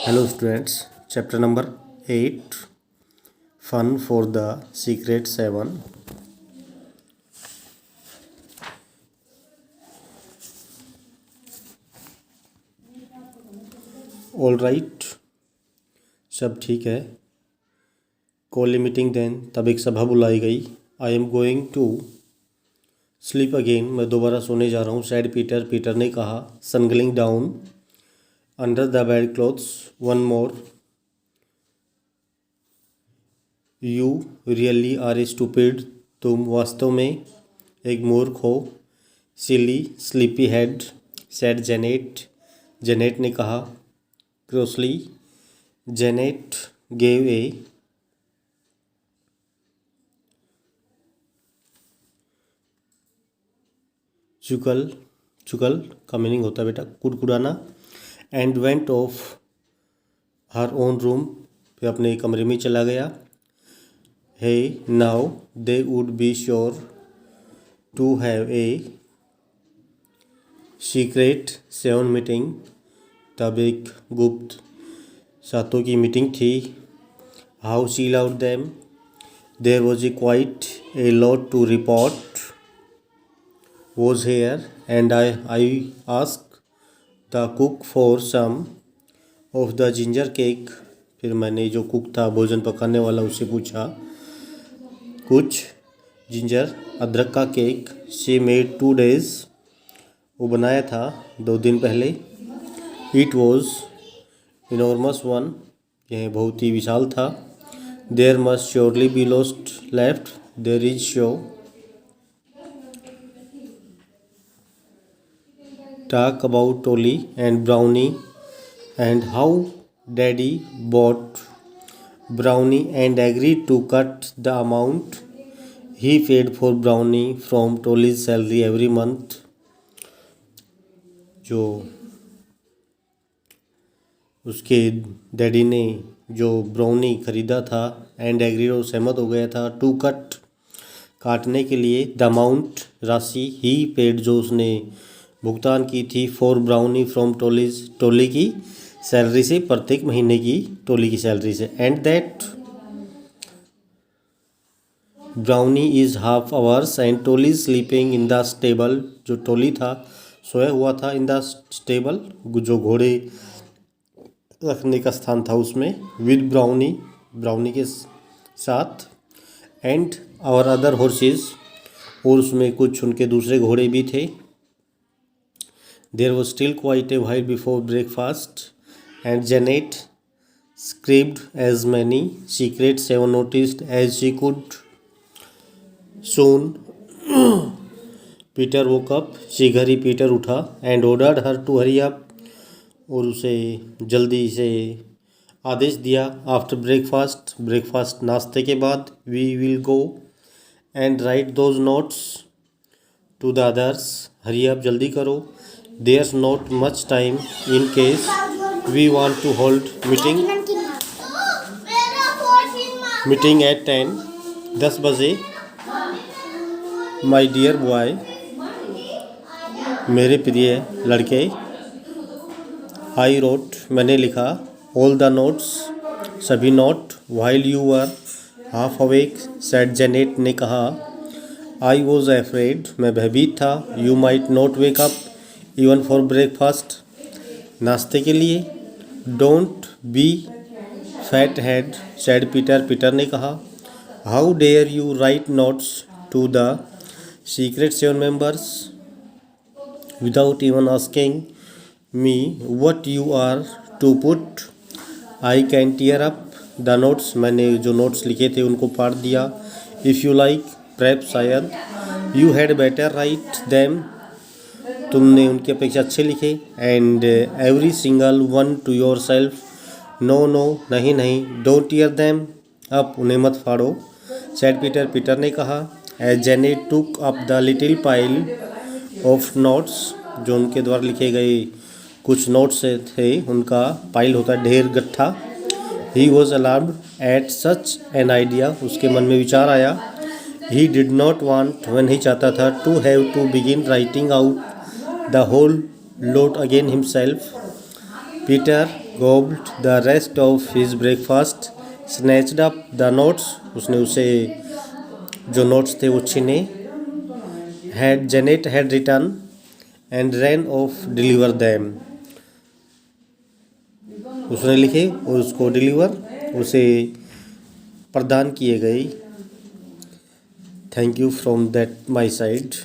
Hello students, chapter number 8, Fun for the Secret 7. All right, सब ठीक है. Call a meeting then, तब एक सभा बुलाई गई. I am going to sleep again, मैं दोबारा सोने जा रहा हूँ. said Peter, पीटर ने कहा. Snuggling down under the bed clothes, one more. You really are stupid, तुम वास्तव में एक मूर्ख हो. Silly sleepy head, said Janet, Janet ने कहा. क्रॉसली, जेनेट गेव ए चुकल, चुकल का मीनिंग होता है बेटा कुड़कुड़ाना. And went off her own room, फिर अपने कमरे में चला गया. Hey, now they would be sure to have a secret 7 meeting. तब एक गुप्त सातों की मीटिंग थी. How she loved them. There was a quite a lot to report. Was here and I asked the cook for some of the ginger cake. फिर मैंने जो cook था भोजन पकाने वाला उससे पूछा कुछ जिंजर अदरक का केक. शी मेड 2 days, वो बनाया था 2 दिन पहले. इट वॉज इनॉर्मस वन, यह बहुत ही विशाल था. There must surely be lost left, there is show. Talk about Tolly and Brownie and how daddy bought Brownie and agreed to cut the amount he paid for Brownie from Tolly's salary every month. जो उसके daddy ने जो brownie खरीदा था and agree और सहमत हो गया था टू कट काटने के लिए द अमाउंट राशि ही पेड जो उसने भुगतान की थी फॉर ब्राउनी फ्रॉम टोलीज टोली की सैलरी से, प्रत्येक महीने की टोली की सैलरी से. And that brownie is half hours and Toli sleeping in the stable, जो टोली था सोया हुआ था इन द स्टेबल, जो घोड़े रखने का स्थान था उसमें. विद ब्राउनी, ब्राउनी के साथ. एंड आवर अदर हॉर्सेस, और उसमें कुछ उनके दूसरे घोड़े भी थे. There was still quite a while before breakfast and Janet scribed as many secret 7 noticed as she could. Soon Peter woke up, शीघ्र ही पीटर उठा. and ordered her to hurry up, और उसे जल्दी से आदेश दिया. आफ्टर ब्रेकफास्ट, ब्रेकफास्ट नाश्ते के बाद. we will go and write those notes to the others. hurry up, जल्दी करो. there's not much time in case we want to hold meeting at 10. 10 बजे. my dear boy, मेरे प्रिय लड़के. I wrote, मैंने लिखा. all the notes, सभी note. while you were half awake, said Janet ने कहा. I was afraid, मैं भयभीत था. you might not wake up even for breakfast, नाश्ते के लिए. Don't be fat head, said Peter, Peter ने कहा. How dare you write notes to the secret 7 members without even asking me what you are to put. I can tear up the notes, मैंने जो notes लिखे थे उनको पाट दिया. If you like, प्रेप शायद. You had better write them, तुमने उनकी अपेक्षा अच्छे लिखे. And every single one to yourself. No no, नहीं नहीं. डोंट टीयर दैम अप, उन्हें मत फाड़ो. सैड पीटर, पीटर ने कहा. As Janet took up the little pile of notes, जो उनके द्वारा लिखे गए कुछ नोट्स थे उनका पाइल होता है ढेर, गट्ठा. He was alarmed at such an idea, उसके मन में विचार आया. ही डिड नॉट वांट, वह नहीं चाहता था. To have to begin writing out the whole lot again himself. Peter gobbled the rest of his breakfast, snatched up the notes, उसने उसे जो notes थे वो छीने, Janet had written and ran off deliver them, उसने लिखे और उसको उसे प्रदान किए गए. Thank you from that my side.